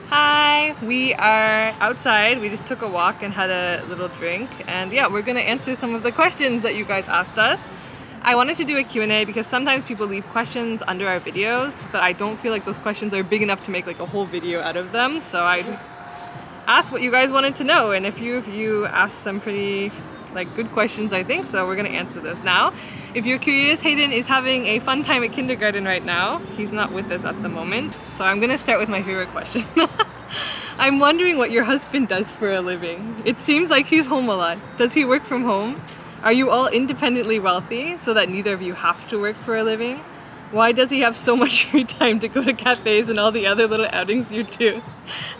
Hi, we are outside. We just took a walk and had a little drink. And yeah, we're going to answer some of the questions that you guys asked us. I wanted to do a Q&A because sometimes people leave questions under our videos, but I don't feel like those questions are big enough to make like a whole video out of them. So I just asked what you guys wanted to know. And a few of you asked some pretty good questions, I think. So we're going to answer those now. If you're curious, Hayden is having a fun time at kindergarten right now. He's not with us at the moment. So I'm going to start with my favorite question. I'm wondering what your husband does for a living. It seems like he's home a lot. Does he work from home? Are you all independently wealthy so that neither of you have to work for a living? Why does he have so much free time to go to cafes and all the other little outings you do?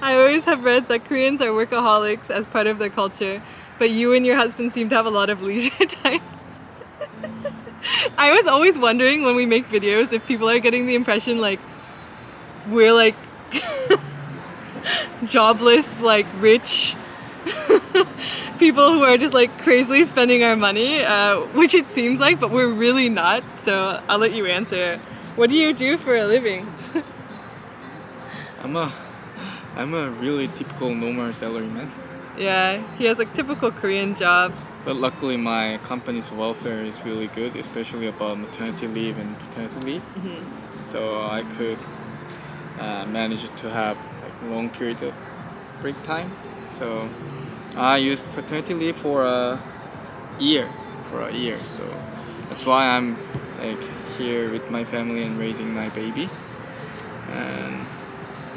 I always have read that Koreans are workaholics as part of their culture, but you and your husband seem to have a lot of leisure time. I was always wondering when we make videos if people are getting the impression like we're like jobless, like rich people who are just like crazily spending our money, which it seems like, but we're really not. So I'll let you answer. What do you do for a living? I'm a really typical normal salaryman. Yeah, he has a typical Korean job. But luckily my company's welfare is really good, especially about maternity leave and paternity leave. Mm-hmm. So I could manage to have like long period of break time. So I used paternity leave for a year. So that's why I'm like here with my family and raising my baby. And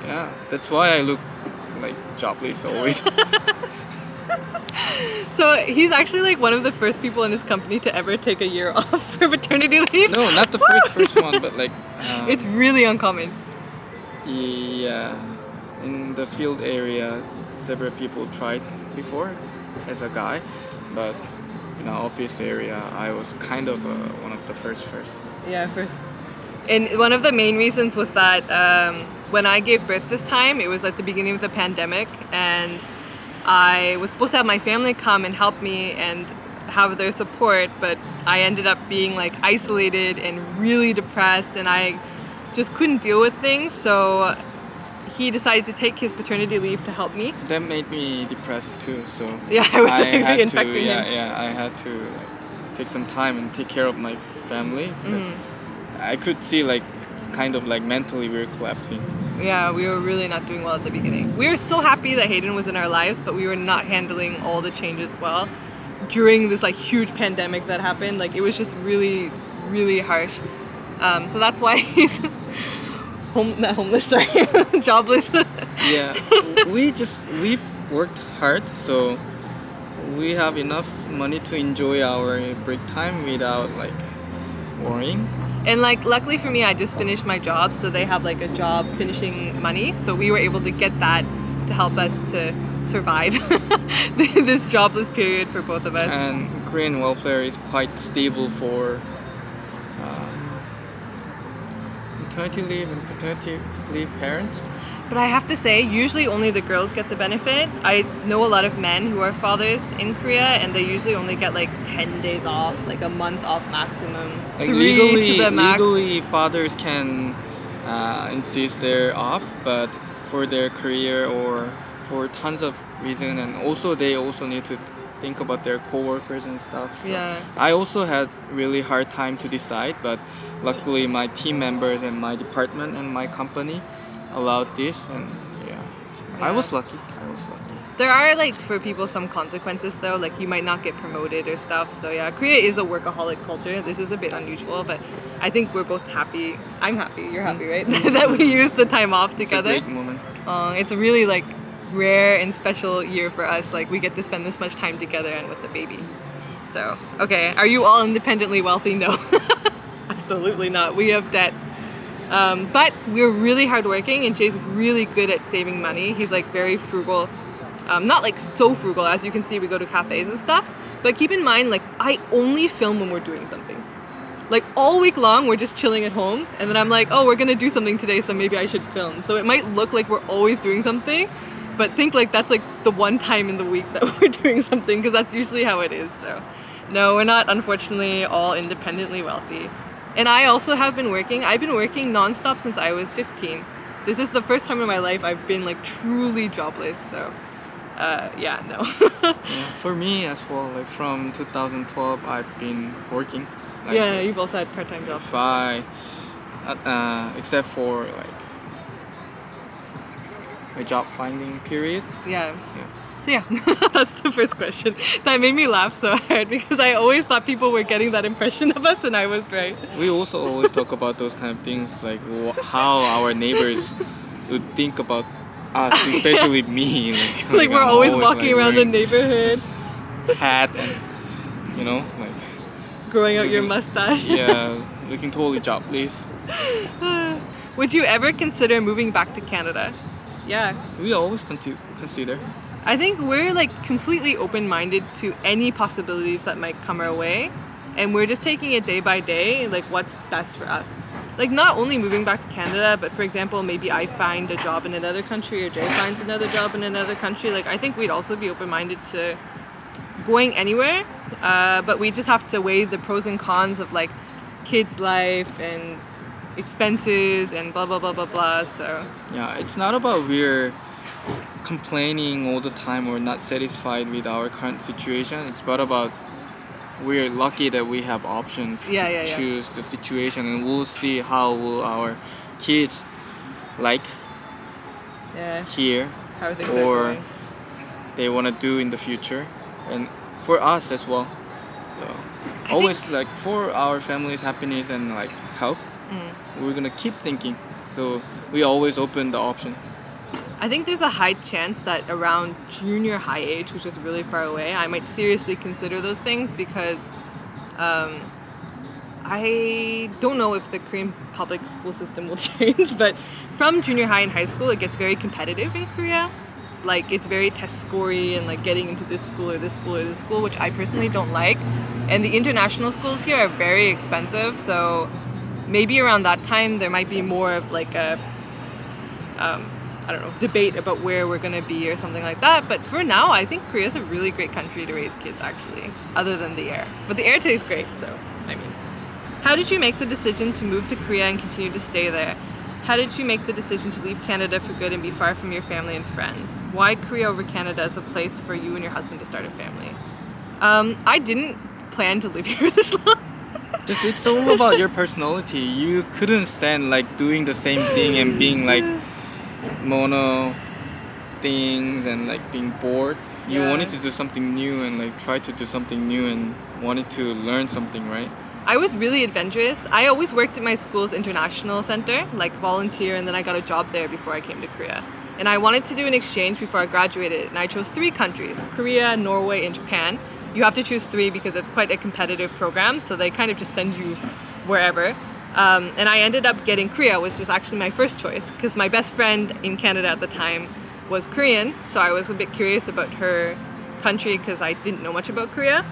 yeah, that's why I look like jobless always. So he's actually like one of the first people in his company to ever take a year off for paternity leave. No, not the first one, but like it's really uncommon. yeah, in the field area, several people tried before as a guy, but in the office area, I was kind of one of the first. Yeah, first. And one of the main reasons was that when I gave birth this time, it was at the beginning of the pandemic, and I was supposed to have my family come and help me and have their support, but I ended up being like isolated and really depressed, and I just couldn't deal with things. So he decided to take his paternity leave to help me. That made me depressed too. So yeah, I was infecting him. Yeah, I had to take some time and take care of my family because I could see like it's kind of like mentally we were collapsing. Yeah, we were really not doing well at the beginning. We were so happy that Hayden was in our lives, but we were not handling all the changes well during this like huge pandemic that happened. Like it was just really, really harsh. So that's why he's not homeless, sorry, jobless. Yeah, we worked hard, so we have enough money to enjoy our break time without like worrying. And like luckily for me, I just finished my job, so they have like a job finishing money, so we were able to get that to help us to survive this jobless period for both of us. And Korean welfare is quite stable for maternity leave and paternity leave parents. But I have to say, usually only the girls get the benefit. I know a lot of men who are fathers in Korea, and they usually only get like 10 days off, like a month off maximum. Like 3 to the max. Legally, fathers can insist they're off, but for their career or for tons of reasons, and also they also need to think about their coworkers and stuff. So Yeah. I also had really hard time to decide, but luckily my team members and my department and my company allowed this, and yeah. I was lucky. There are like for people some consequences though, like you might not get promoted or stuff. So yeah, Korea is a workaholic culture. This is a bit unusual, but I think we're both happy. I'm happy. You're happy, right? that we used the time off together. It's a great moment. It's a really like rare and special year for us. Like we get to spend this much time together and with the baby. So okay, are you all independently wealthy? No, absolutely not. We have debt. But we're really hardworking, and Jay's really good at saving money. He's like very frugal. Not like so frugal, as you can see, we go to cafes and stuff. But keep in mind, like I only film when we're doing something. Like all week long, we're just chilling at home, and then I'm like, oh, we're gonna do something today, so maybe I should film. So it might look like we're always doing something, but think like that's like the one time in the week that we're doing something, because that's usually how it is. So no, we're not, unfortunately, all independently wealthy. And I also have been working. I've been working nonstop since I was 15. this is the first time in my life I've been like truly jobless. So, yeah, no. Yeah, for me as well, like from 2012, I've been working. Like, Yeah, you've also had part-time jobs. if I, except for like my job finding period. Yeah. Yeah. So yeah, that's the first question. That made me laugh so hard because I always thought people were getting that impression of us and I was right. We also always talk about those kind of things, like how our neighbors would think about us, especially me. Like we're I'm always walking like, around the wearing neighborhood, this hat and like growing out your looking- mustache. yeah, looking totally jobless. Would you ever consider moving back to Canada? Yeah. We always consider. I think we're like completely open-minded to any possibilities that might come our way, and we're just taking it day by day, like what's best for us. Like not only moving back to Canada, but for example, maybe I find a job in another country or Jay finds another job in another country. Like I think we'd also be open-minded to going anywhere, but we just have to weigh the pros and cons of like kids' life and expenses and blah blah blah blah blah. So Yeah, it's not about we're complaining all the time or not satisfied with our current situation. It's about we're lucky that we have options Yeah, to yeah, yeah. choose the situation, and we'll see how will our kids like yeah, here how things are or going. they want to do in the future, and for us as well. So always like for our family's happiness and like health, we're gonna keep thinking. So we always open the options. I think there's a high chance that around junior high age, which is really far away, I might seriously consider those things because I don't know if the Korean public school system will change, but from junior high and high school, it gets very competitive in Korea. Like it's very test scorey and like getting into this school or this school or this school, which I personally don't like. And the international schools here are very expensive, so maybe around that time there might be more of like a I don't know, debate about where we're gonna be or something like that. But for now, I think Korea is a really great country to raise kids actually, other than the air. But the air tastes great, so I mean. How did you make the decision to move to Korea and continue to stay there? How did you make the decision to leave Canada for good and be far from your family and friends? Why Korea over Canada as a place for you and your husband to start a family? I didn't plan to live here this long. It's all about your personality. You couldn't stand like doing the same thing and being like mono things and like being bored. You Yeah. wanted to do something new and like try to do something new and wanted to learn something, right? I was really adventurous. I always worked at my school's international center, like volunteer, and then I got a job there before I came to Korea. And I wanted to do an exchange before I graduated, and I chose 3 countries, Korea, Norway, and Japan. You have to choose 3 because it's quite a competitive program, so they kind of just send you wherever. And I ended up getting Korea, which was actually my first choice, because my best friend in Canada at the time was Korean, so I was a bit curious about her country because I didn't know much about Korea.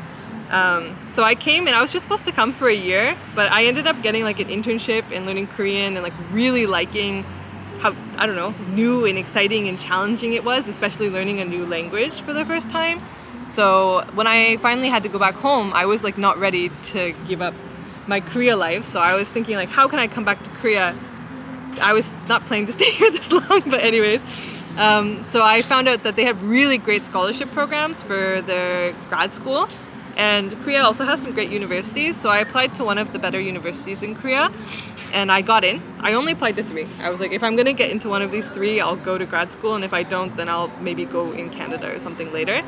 So I came and I was just supposed to come for a year, but I ended up getting like an internship and learning Korean and like really liking how, I don't know, new and exciting and challenging it was, especially learning a new language for the first time. So when I finally had to go back home, I was like not ready to give up my Korea life. So I was thinking like, how can I come back to Korea? I was not planning to stay here this long, but anyways. So I found out that they have really great scholarship programs for their grad school. And Korea also has some great universities, so I applied to one of the better universities in Korea, and I got in. I only applied to 3. I was like, if I'm gonna get into one of these 3, I'll go to grad school, and if I don't, then I'll maybe go in Canada or something later.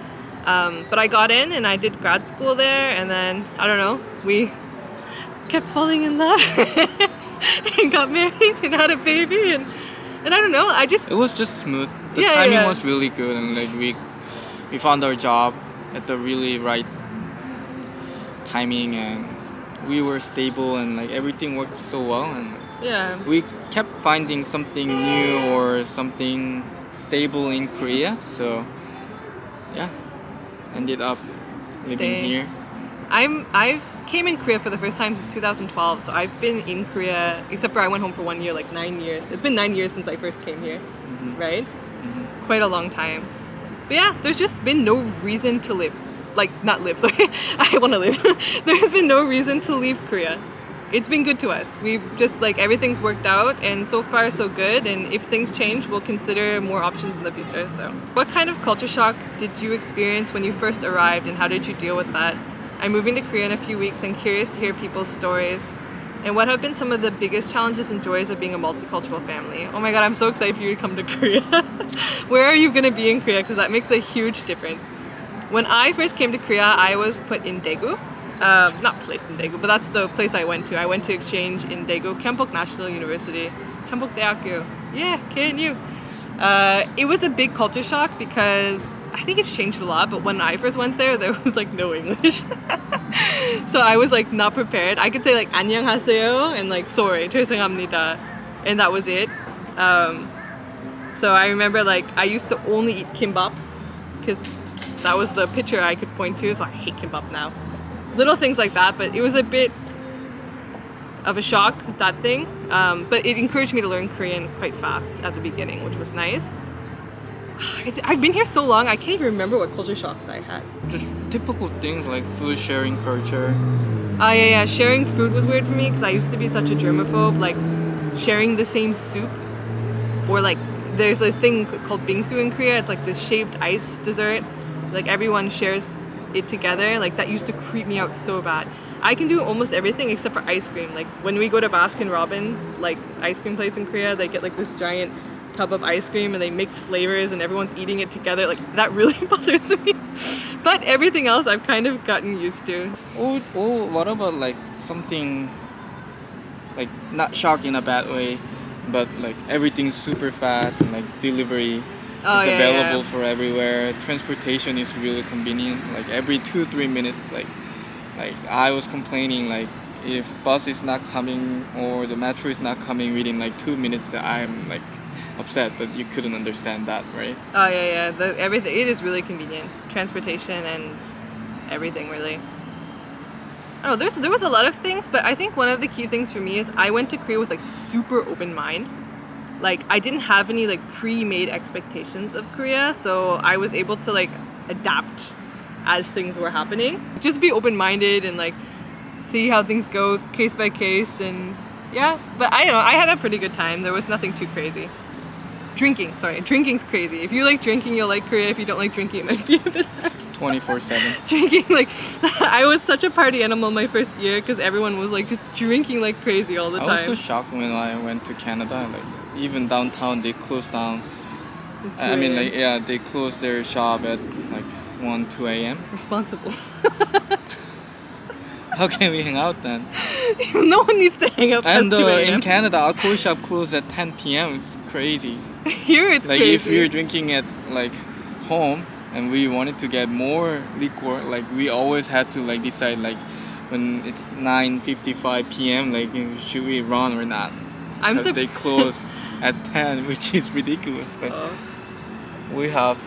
But I got in, and I did grad school there, and then, I don't know, we kept falling in love, and got married, and had a baby, and I don't know, It was just smooth. The Yeah, timing yeah. was really good, and like we found our job at the really right timing, and we were stable, and like everything worked so well, and yeah. we kept finding something new or something stable in Korea. So yeah, ended up living Staying. here. I've came in Korea for the first time since 2012, so I've been in Korea, except for I went home for 1 year, like 9 years. It's been 9 years since I first came here, right? Quite a long time. But yeah, there's just been no reason to live. Like, not live, sorry. I want to live. There's been no reason to leave Korea. it's been good to us. We've just like everything's worked out, and so far so good. And if things change, we'll consider more options in the future. So, what kind of culture shock did you experience when you first arrived, and how did you deal with that? I'm moving to Korea in a few weeks and curious to hear people's stories. And what have been some of the biggest challenges and joys of being a multicultural family? Oh my god, I'm so excited for you to come to Korea. Where are you gonna be in Korea? Because that makes a huge difference. When I first came to Korea, I was put in Daegu. Not placed in Daegu, but that's the place I went to. I went to exchange in Daegu, Gyeongbok National University, Gyeongbok Daeakgyo. Yeah, KNU. It was a big culture shock because I think it's changed a lot, but when I first went there was like no English. So I was like not prepared. I could say like 안녕하세요 and like sorry, 죄송합니다, and that was it. So I remember like I used to only eat kimbap because that was the picture I could point to, so I hate kimbap now. Little things like that, but it was a bit of a shock, that thing. But it encouraged me to learn Korean quite fast at the beginning, which was nice. I've been here so long, I can't even remember what culture shocks I had. Just typical things like food sharing culture. Oh yeah, sharing food was weird for me because I used to be such a germaphobe, like sharing the same soup, or like there's a thing called bingsu in Korea. It's like this shaved ice dessert. Like everyone shares it together. Like that used to creep me out so bad. I can do almost everything except for ice cream. Like when we go to Baskin Robin, like ice cream place in Korea, they get like this giant tub of ice cream and they mix flavors and everyone's eating it together. Like that really bothers me. But everything else I've kind of gotten used to. Or what about like something like not shock in a bad way, but like everything's super fast and like delivery is available for everywhere. Transportation is really convenient. Like every 2-3 minutes, like I was complaining like if bus is not coming or the metro is not coming within like 2 minutes, I'm like upset that you couldn't understand that, right? Oh yeah. Everything, it is really convenient. Transportation and everything really. Oh, there was a lot of things, but I think one of the key things for me is I went to Korea with like super open mind. Like I didn't have any like pre-made expectations of Korea, so I was able to like adapt as things were happening. Just be open-minded and like see how things go case by case, and yeah. But I don't know, I had a pretty good time. There was nothing too crazy. Drinking's crazy. If you like drinking, you'll like Korea. If you don't like drinking, it might be a bit hard. 24/7. Drinking, like I was such a party animal my first year because everyone was like just drinking like crazy all the time. I was so shocked when I went to Canada. Like even downtown, they closed down. I mean, like yeah, they closed their shop at like 1-2 a.m. Responsible. How can we hang out then? No one needs to hang out past And 2 a.m. in Canada, alcohol shop closed at 10 p.m. It's crazy. Here it's Like crazy. if we're drinking at like home and we wanted to get more liquor, like we always had to like decide like when it's 9:55 p.m. like should we run or not? Because they close at 10, which is ridiculous. But we have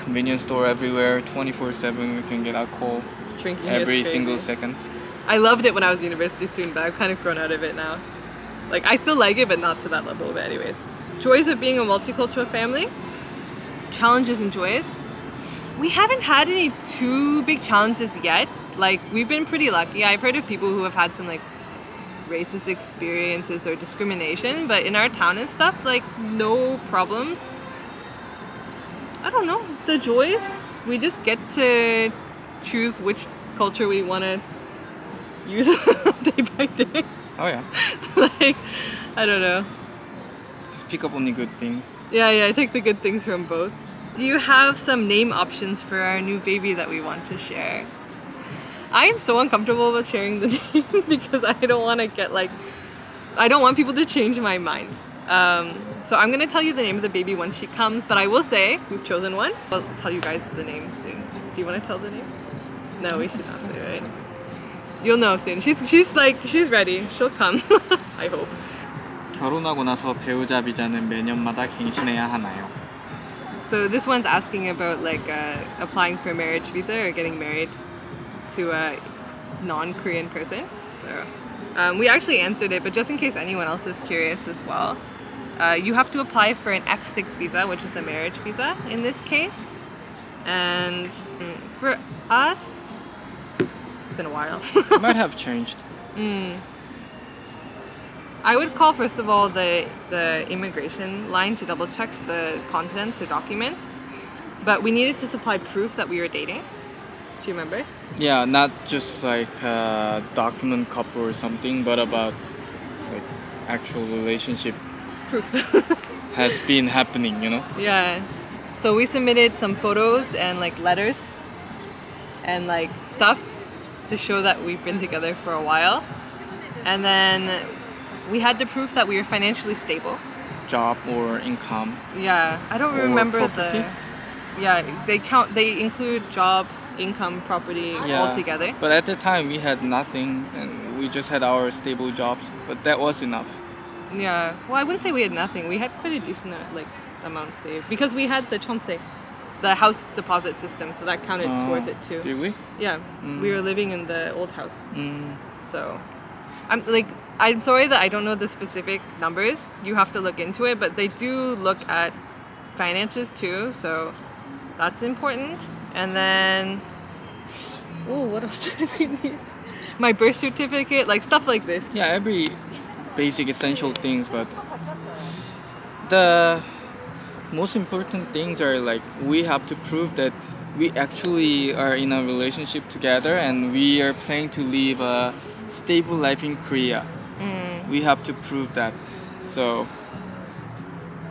convenience store everywhere, 24/7. We can get alcohol Drinking every is crazy. single second. I loved it when I was a university student, but I've kind of grown out of it now. Like I still like it, but not to that level. But anyways, joys of being a multicultural family. Challenges and joys. We haven't had any too big challenges yet. Like we've been pretty lucky. I've heard of people who have had some like racist experiences or discrimination, but in our town and stuff, like no problems. I don't know. The joys, we just get to choose which culture we want to use day by day. Oh yeah. Like, I don't know. Just pick up only good things. Yeah, I take the good things from both. Do you have some name options for our new baby that we want to share? I am so uncomfortable with sharing the name because I don't want to get like, I don't want people to change my mind. So I'm going to tell you the name of the baby when she comes, but I will say we've chosen one. I'll tell you guys the name soon. Do you want to tell the name? No, we should not say, right? You'll know soon. She's ready. She'll come. I hope. 결혼하고 나서 배우자 비자는 매년마다 갱신해야 하나요? So this one's asking about like applying for a marriage visa or getting married to a non-Korean person. So we actually answered it, but just in case anyone else is curious as well, you have to apply for an F6 visa, which is a marriage visa in this case. And for us, it's been a while. Might have changed. I would call first of all the immigration line to double check the contents or documents, but we needed to supply proof that we were dating. Do you remember? Yeah, not just like a document couple or something, but about like actual relationship Proof. has been happening, you know? Yeah. So we submitted some photos and like letters and like stuff to show that we've been together for a while. And then we had the proof that we were financially stable. Job or income. Yeah, I don't Or remember property? Yeah, they include job, income, property all together. But at the time we had nothing and we just had our stable jobs, but that was enough. Yeah. Well, I wouldn't say we had nothing. We had quite a decent like amount saved because we had the chonse, the house deposit system, so that counted towards it too. Did we? Yeah, we were living in the old house. Mm. So I'm sorry that I don't know the specific numbers. You have to look into it, but they do look at finances too, so that's important. And then what else did we need? My birth certificate, like stuff like this. Yeah, every basic essential things, but the most important things are like we have to prove that we actually are in a relationship together and we are planning to live a stable life in Korea. We have to prove that. So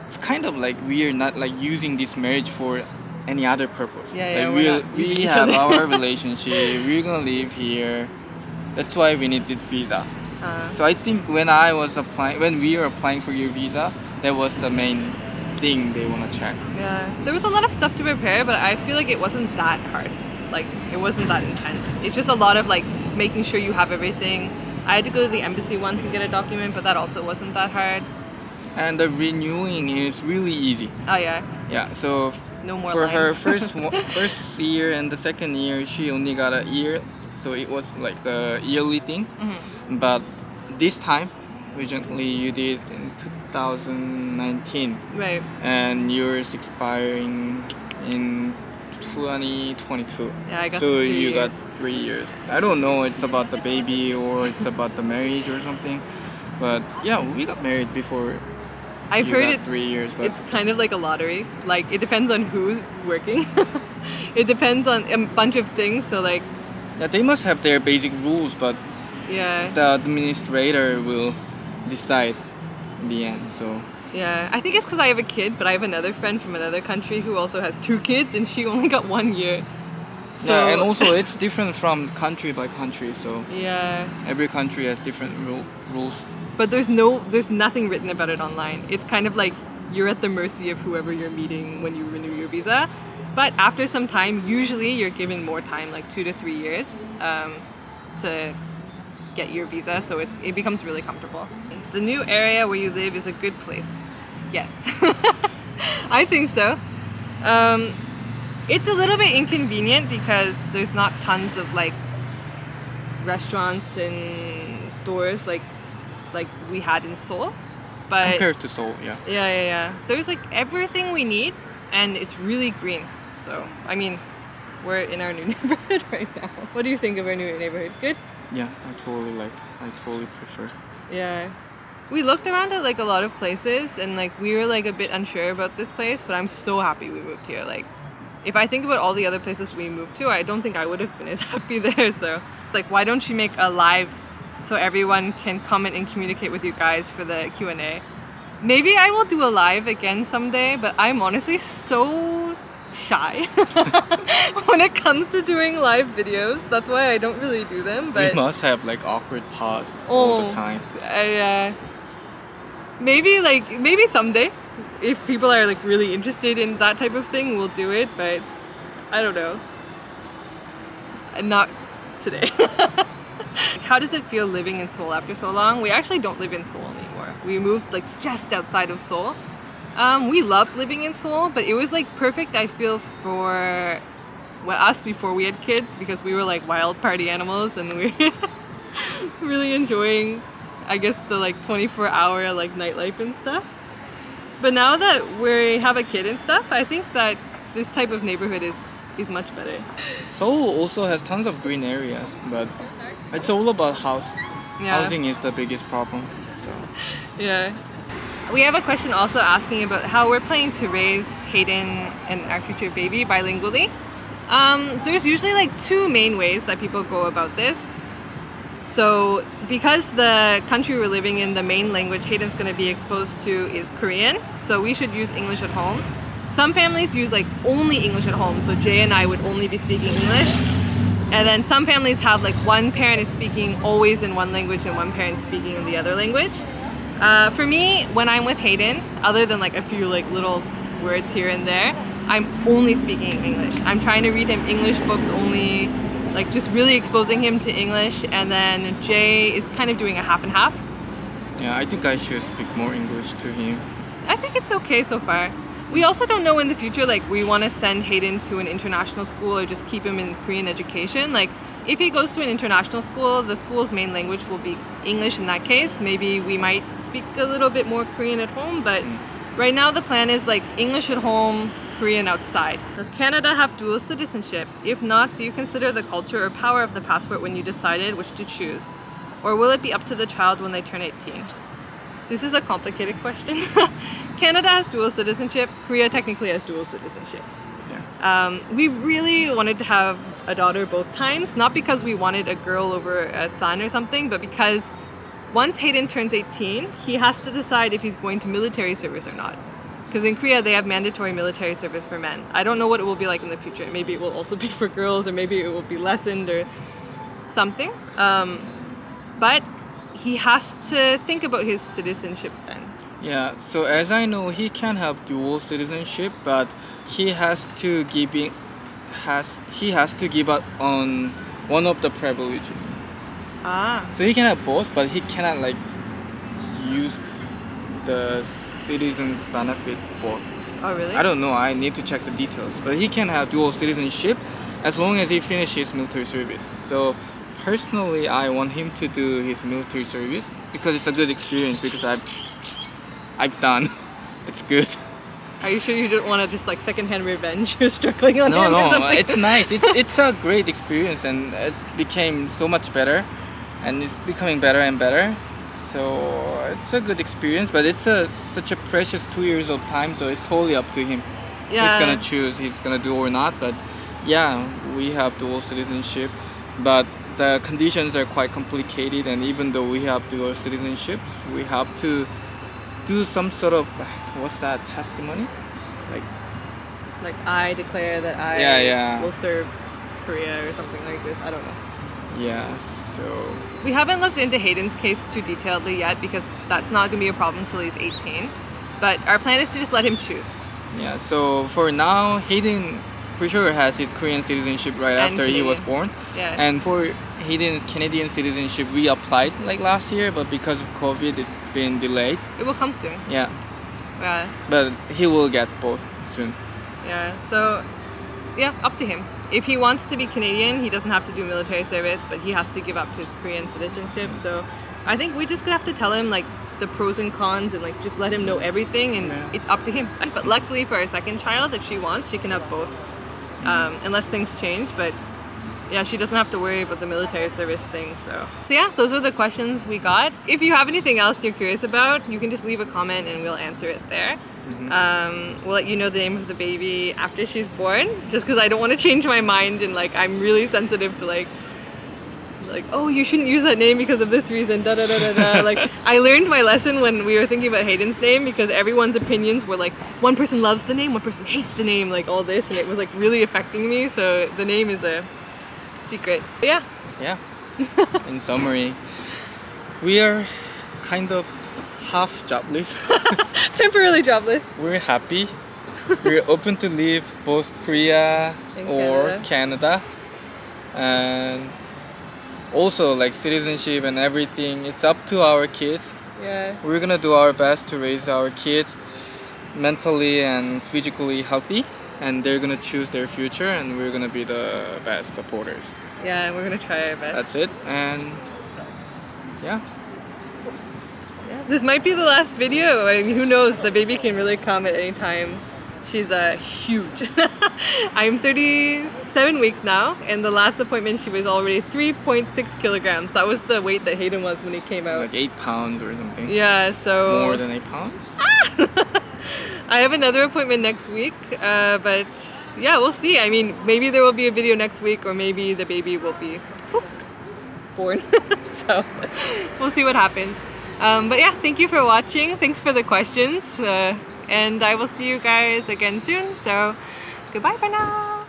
it's kind of like we are not like using this marriage for any other purpose. Yeah, like we're not using we each have other. our relationship. We're gonna live here. That's why we needed visa. So I think when we were applying for your visa, that was the main thing they wanna check. Yeah, there was a lot of stuff to prepare, but I feel like it wasn't that hard. Like, it wasn't that intense. It's just a lot of like making sure you have everything. I had to go to the embassy once and get a document, but that also wasn't that hard. And the renewing is really easy. Oh yeah, Yeah, so no more for lines. her first year and the second year, she only got a year, so it was like a yearly thing. But this time, recently you did in 2019, Right. and yours expiring in 2022. Yeah, I got So 3 you got years. 3 years. I don't know, it's about the baby or it's about the marriage or something. But yeah, we got married before. I've you heard got 3 years, but it's kind of like a lottery. Like, it depends on who's working. It depends on a bunch of things. So like, yeah, they must have their basic rules, but yeah. the administrator will decide in the end. So Yeah, I think it's because I have a kid, but I have another friend from another country who also has 2 kids, and she only got 1 year. So, yeah, and also it's different from country by country. So yeah, every country has different rules. but there's nothing written about it online. It's kind of like you're at the mercy of whoever you're meeting when you renew your visa. But after some time, usually you're given more time, like 2 to 3 years, to get your visa. So it becomes really comfortable. The new area where you live is a good place. Yes, I think so. It's a little bit inconvenient because there's not tons of like restaurants and stores like we had in Seoul. But Compared to Seoul, yeah. yeah. There's like everything we need, and it's really green. So I mean, we're in our new neighborhood right now. What do you think of our new neighborhood? Good? Yeah, I totally prefer. Yeah. We looked around at like a lot of places and like we were like a bit unsure about this place, but I'm so happy we moved here. Like if I think about all the other places we moved to, I don't think I would have been as happy there. So like why don't you make a live so everyone can comment and communicate with you guys for the Q&A? Maybe I will do a live again someday, but I'm honestly so shy when it comes to doing live videos. That's why I don't really do them. But We must have like awkward pause all the time. Maybe someday, if people are like really interested in that type of thing, we'll do it. But I don't know. Not today. How does it feel living in Seoul after so long? We actually don't live in Seoul anymore. We moved like just outside of Seoul. We loved living in Seoul, but it was like perfect, I feel, for us before we had kids, because we were like wild party animals and we were really enjoying, I guess, the like 24-hour like nightlife and stuff. But now that we have a kid and stuff, I think that this type of neighborhood is much better. Seoul also has tons of green areas, but it's all about house. Yeah. Housing is the biggest problem. So Yeah. We have a question also asking about how we're planning to raise Hayden and our future baby bilingually. There's usually like two main ways that people go about this. So because the country we're living in, the main language Hayden's going to be exposed to is Korean, so we should use English at home. Some families use like only English at home, so Jay and I would only be speaking English. And then some families have like one parent is speaking always in one language and one parent is speaking in the other language. For me, when I'm with Hayden, other than like a few like little words here and there, I'm only speaking English. I'm trying to read him English books only, like just really exposing him to English. And then Jay is kind of doing a half and half. yeah, I think I should speak more English to him. I think it's okay so far. We also don't know in the future, like we want to send Hayden to an international school or just keep him in Korean education. Like if he goes to an international school, the school's main language will be English in that case. Maybe we might speak a little bit more Korean at home, but right now the plan is like English at home, Korean outside. Does Canada have dual citizenship? If not, do you consider the culture or power of the passport when you decided which to choose? Or will it be up to the child when they turn 18? This is a complicated question. Canada has dual citizenship. Korea technically has dual citizenship. Yeah. We really wanted to have a daughter both times, not because we wanted a girl over a son or something, but because once Hayden turns 18, he has to decide if he's going to military service or not. Because in Korea, they have mandatory military service for men. I don't know what it will be like in the future. Maybe it will also be for girls, or maybe it will be lessened or something. But he has to think about his citizenship then. Yeah, so as I know, he can have dual citizenship, but he has to give up on one of the privileges. Ah, So he can have both, but he cannot like use the citizens benefit both. oh really? I don't know. I need to check the details, but he can have dual citizenship as long as he finishes military service. So personally, I want him to do his military service because it's a good experience because I've done. It's good. Are you sure you don't want to just like secondhand revenge? You're struggling on him or No, something? it's nice. It's a great experience, and it became so much better, and it's becoming better and better. So it's a good experience, but it's such a precious 2 years of time. So it's totally up to him. Yeah. He's gonna choose. He's gonna do or not. But yeah, we have dual citizenship, but the conditions are quite complicated. And even though we have dual citizenship, we have to do some sort of what's that testimony, Like I declare that I Yeah. will serve Korea or something like this. I don't know. yeah. So We haven't looked into Hayden's case too detailedly yet because that's not going to be a problem until he's 18. But our plan is to just let him choose. yeah. So for now, Hayden for sure has his Korean citizenship right And after he was Canadian. born. Yeah. And for Hayden's Canadian citizenship, we applied like last year, but because of COVID, it's been delayed. It will come soon. Yeah, Yeah. but he will get both soon. Yeah. So, yeah, up to him. If he wants to be Canadian, he doesn't have to do military service, but he has to give up his Korean citizenship. So, I think we just gonna have to tell him like the pros and cons and like just let him know everything, and Yeah. it's up to him. But luckily for our second child, if she wants, she can have both, unless things change. But yeah, she doesn't have to worry about the military service thing. So yeah, those are the questions we got. If you have anything else you're curious about, you can just leave a comment and we'll answer it there. We'll let you know the name of the baby after she's born, just because I don't want to change my mind, and like I'm really sensitive to like oh, you shouldn't use that name because of this reason, da da da da da. Like I learned my lesson when we were thinking about Hayden's name, because everyone's opinions were like one person loves the name, one person hates the name, like all this, and it was like really affecting me. So the name is a secret. But yeah. Yeah. In summary, we are kind of half jobless. Temporarily jobless. We're happy. We're open to leave both Korea And or Canada. And also like citizenship and everything, it's up to our kids. Yeah. We're gonna do our best to raise our kids mentally and physically healthy, and they're gonna choose their future, and we're gonna be the best supporters. Yeah, and we're gonna try our best. That's it. And yeah. Yeah. This might be the last video. I mean, who knows? The baby can really come at any time She's huge. I'm 37 weeks now, and the last appointment she was already 3.6 kilograms. That was the weight that Hayden was when he came out. Like 8 pounds or something. Yeah, so... More than 8 pounds? I have another appointment next week, but yeah, we'll see. I mean, maybe there will be a video next week, or maybe the baby will be born. So we'll see what happens. But yeah, thank you for watching. Thanks for the questions. And I will see you guys again soon. So goodbye for now.